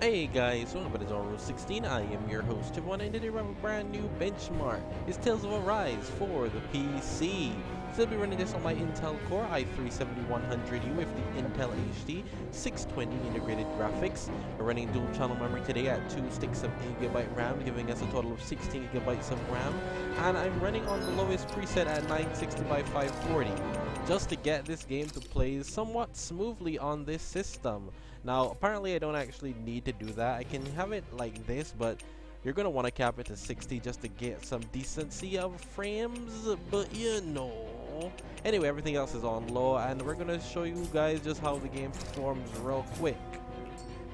Hey guys, welcome to Zoro 16. I am your host, Javon, and today we have a brand new benchmark. It's Tales of Arise for the PC. So I'll be running this on my Intel Core i3-7100U with the Intel HD 620 integrated graphics. We're running dual channel memory today at 2 sticks of 8GB RAM, giving us a total of 16GB of RAM. And I'm running on the lowest preset at 960 by 540, just to get this game to play somewhat smoothly on this system. Now, apparently I don't actually need to do that. I can have it like this, but you're gonna want to cap it to 60 just to get some decency of frames, but you know. Anyway, everything else is on low, and we're gonna show you guys just how the game performs real quick.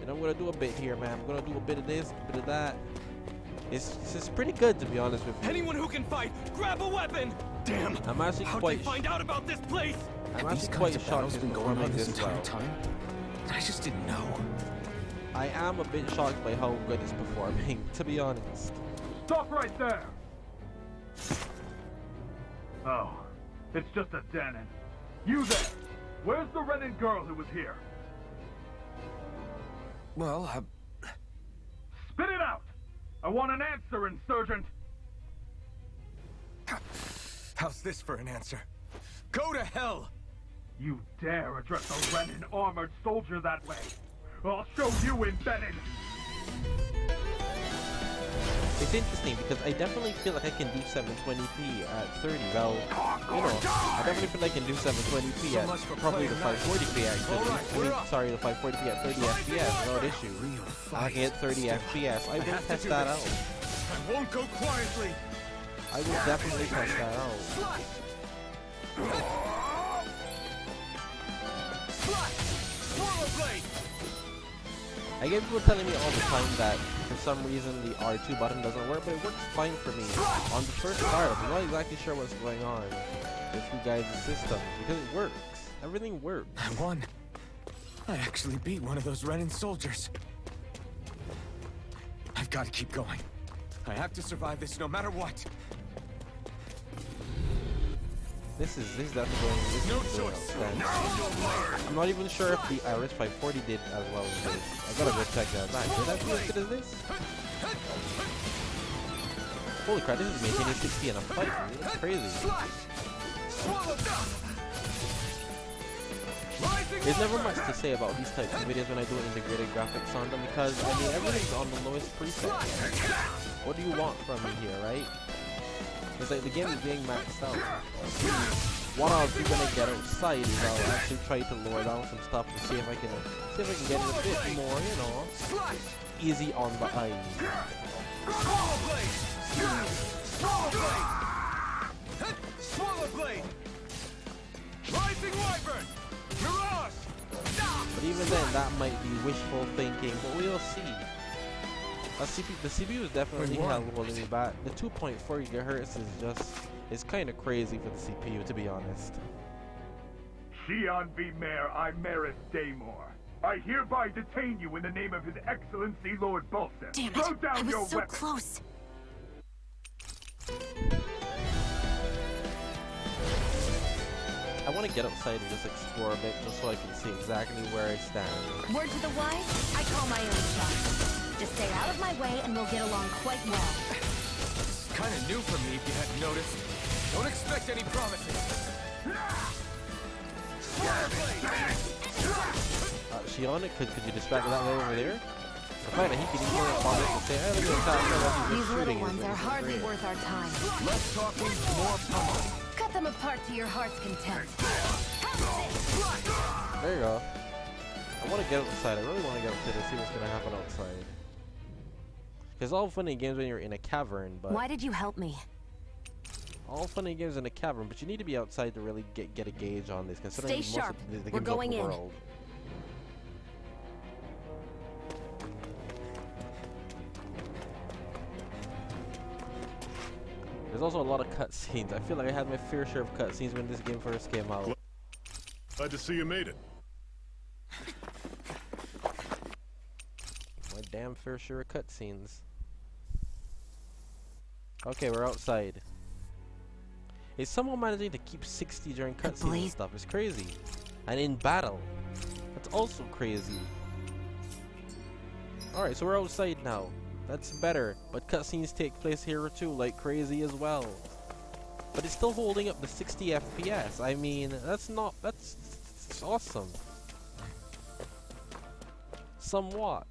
And I'm gonna do a bit here, man. I'm gonna do a bit of this, a bit of that. It's pretty good, to be honest with you. Anyone who can fight, grab a weapon! Damn! I'm actually How'd quite they find out about this place? I'm actually quite shocked it's been going on performing this this entire well. time. I just didn't know. I am a bit shocked by how good it's performing, to be honest. Stop right there! Oh, it's just a Danon. You there! Where's the Renin girl who was here? Well, Spit it out! I want an answer, Insurgent! How's this for an answer? Go to hell! You dare address a Renin armored soldier that way? I'll show you embedded! It's interesting because I definitely feel like I can do 720p at 30. Well, you know, I definitely feel like I can do 720p So at much for probably the playing nice. 540p actually. All right, I mean, we're up. sorry, the 540p at 30 FPS without issue. I can get 30 FPS. I will have to test do that this. out. I won't go quietly! I will definitely test that out. Swallow blade! I get people telling me all the time that for some reason the R2 button doesn't work, but it works fine for me. On the first start, I'm not exactly sure what's going on with you guys' systems because it works. Everything works. I won. I actually beat one of those Renin soldiers. I've got to keep going. I have to survive this no matter what. This is definitely going. This No is doing choice. outstanding. I'm not even sure if the Iris 540 did as well as this. I gotta go check that. Did that do as good as this? Holy crap! This is maintaining 60 in a fight. Dude. That's crazy. There's never much to say about these types of videos when I do integrated graphics on them because I mean everything's on the lowest preset. What do you want from me here, right? It's like the game is being maxed out. What I'll do when I get outside is I'll actually try to lower down some stuff to see if I can get it a bit more, you know, easy on the eyes. Swallow blade! Swallow blade! Swallow blade! Rising wyvern! Mirage! But even then, that might be wishful thinking, but we'll see. The CPU is definitely holding me back. The 2.4 GHz is kind of crazy for the CPU, to be honest. Shion V. Mayor Imeris Daymore. I hereby detain you in the name of His Excellency Lord Bolson. Damn Throw it! down I was your so weapon. close. I want to get outside and just explore a bit, just so I can see exactly where I stand. Word to the wise, I call my own shots. Just stay out of my way and we'll get along quite well. Kinda new for me if you hadn't noticed. Don't expect any promises. Shion, could you distract that guy over there? I find that he can even respond to say, hey, look at that. These little ones are hardly worth our time. Less talking, more pumping. Cut them apart to your heart's content. There you go. I want to get outside. I really want to get outside and see what's going to happen outside. Because all fun and games when you're in a cavern, but Why did you help me? all fun and games in a cavern, but you need to be outside to really get a gauge on this. Considering Stay most sharp. of the We're game's going open in. world. There's also a lot of cutscenes. I feel like I had my fair share of cutscenes when this game first came out. Glad to see you made it. My damn fair share of cutscenes. Okay, we're outside. Is someone managing to keep 60 during cutscenes and blaze- stuff? It's crazy. And in battle. That's also crazy. Alright, so we're outside now. That's better. But cutscenes take place here too, like crazy as well. But it's still holding up the 60 FPS. I mean, that's awesome. Somewhat.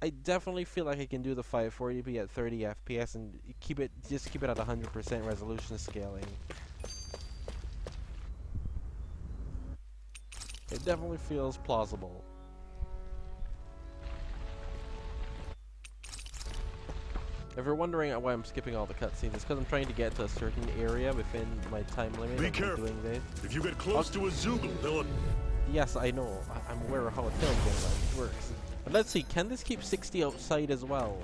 I definitely feel like I can do the 540p at 30 FPS and just keep it at 100% resolution scaling. It definitely feels plausible. If you're wondering why I'm skipping all the cutscenes, it's because I'm trying to get to a certain area within my time limit. Be careful. Doing this. If you get close to a Zoogle, they'll... Yes, I know. I'm aware of how a film game works. But let's see, can this keep 60 outside as well?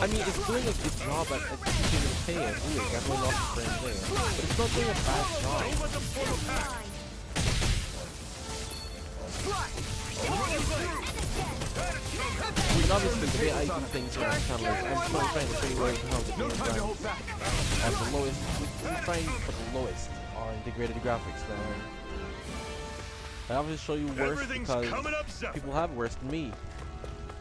I mean, it's doing a good job at keeping the pace. Ooh, it definitely lost a frame there. But it's not doing a bad job. I mean, obviously, the way I do things here on the channel is I'm still trying to show you guys how the game runs. And the lowest, we're trying for the lowest on integrated graphics there. I obviously show you worse because people have worse than me.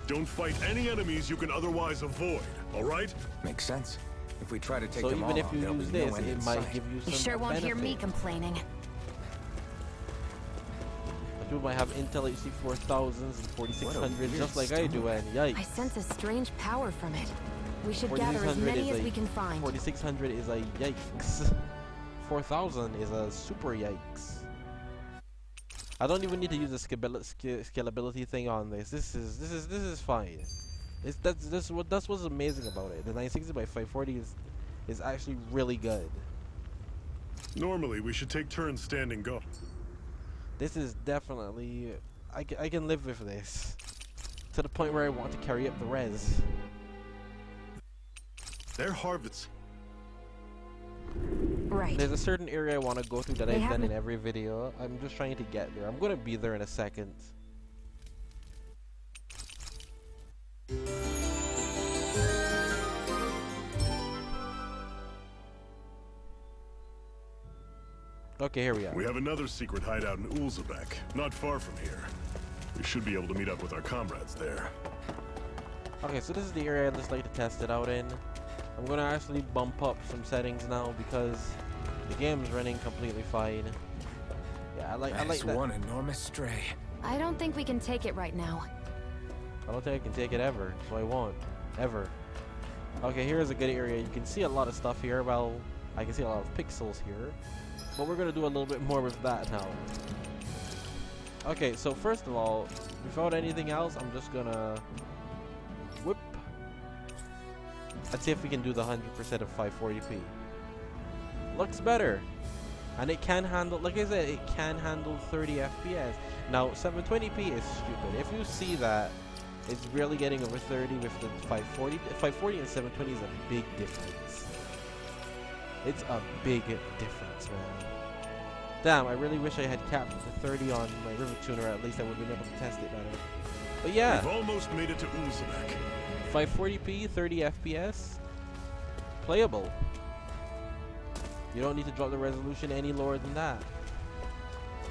Don't fight any enemies you can otherwise avoid, alright? Makes sense. If we try to take So them even all if out, you there'll use be no this, end in it might sight. give you some You sure won't hear me benefit. complaining. People might have Intel HD 4000s and 4600s just like I do, and I yikes. sense a strange power from it. We should gather as many as we can find. 4600 is a yikes. 4000 is a super yikes. I don't even need to use the scalability thing on this. This is fine. That's what's amazing about it. The 960 by 540 is actually really good. Normally, we should take turns standing guard. This is definitely I can live with this to the point where I want to carry up the res. They're harvests. Right. There's a certain area I want to go through that They I've done haven't- in every video. I'm just trying to get there. I'm gonna be there in a second. Okay, here we are. We have another secret hideout in Ulzebek, not far from here. We should be able to meet up with our comrades there. Okay, so this is the area I'd just like to test it out in. I'm gonna actually bump up some settings now because the game's running completely fine. Yeah, I like That's that. one enormous stray. I don't think we can take it right now. I don't think I can take it ever, so I won't. Ever. Okay, here's a good area. You can see a lot of stuff here. Well, I can see a lot of pixels here. But we're gonna do a little bit more with that now. Okay, so first of all, without anything else, I'm just gonna whip. Let's see if we can do the 100% of 540p. Looks better. And it can handle, like I said, it can handle 30 FPS. Now, 720p is stupid. If you see that, it's barely getting over 30 with the 540. 540 and 720 is a big difference. It's a big difference, man. Damn, I really wish I had capped the 30 on my River Tuner. At least I would have been able to test it better. But yeah, We've almost made it to Ulzebek. 540p, 30 FPS, playable. You don't need to drop the resolution any lower than that,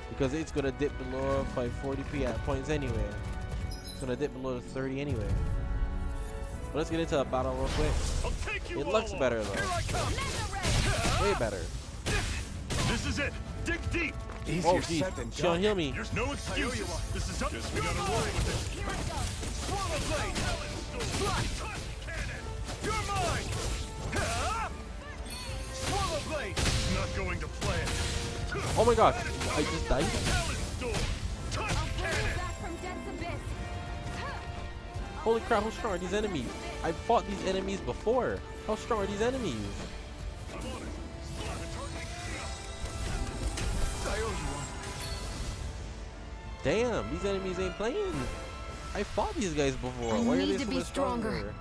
because it's gonna dip below 540p at points anyway. It's gonna dip below the 30 anyway. But let's get into a battle real quick. I'll take you It all looks on. better though. Way better. This is it. Dig deep. Easier Oh geez, said than Sean, done. heal me. There's no excuses. This is up. Guess we gotta roll with it. Swallow blade. You're mine. Swallow blade. Not going to plan. Oh my gosh, I just died. Holy crap, how strong are these enemies? I've fought these enemies before. How strong are these enemies? Damn, these enemies ain't playing. I fought these guys before. I Why are need they to so be much stronger? stronger.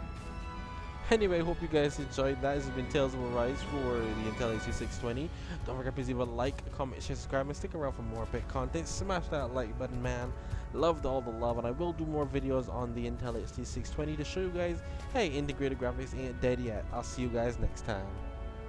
Anyway, hope you guys enjoyed that. This has been Tales of Arise for the Intel HD 620. Don't forget to leave a like, comment, share, subscribe, and stick around for more bit content. Smash that like button, man. Loved all the love, and I will do more videos on the Intel HD 620 to show you guys, hey, integrated graphics ain't dead yet. I'll see you guys next time.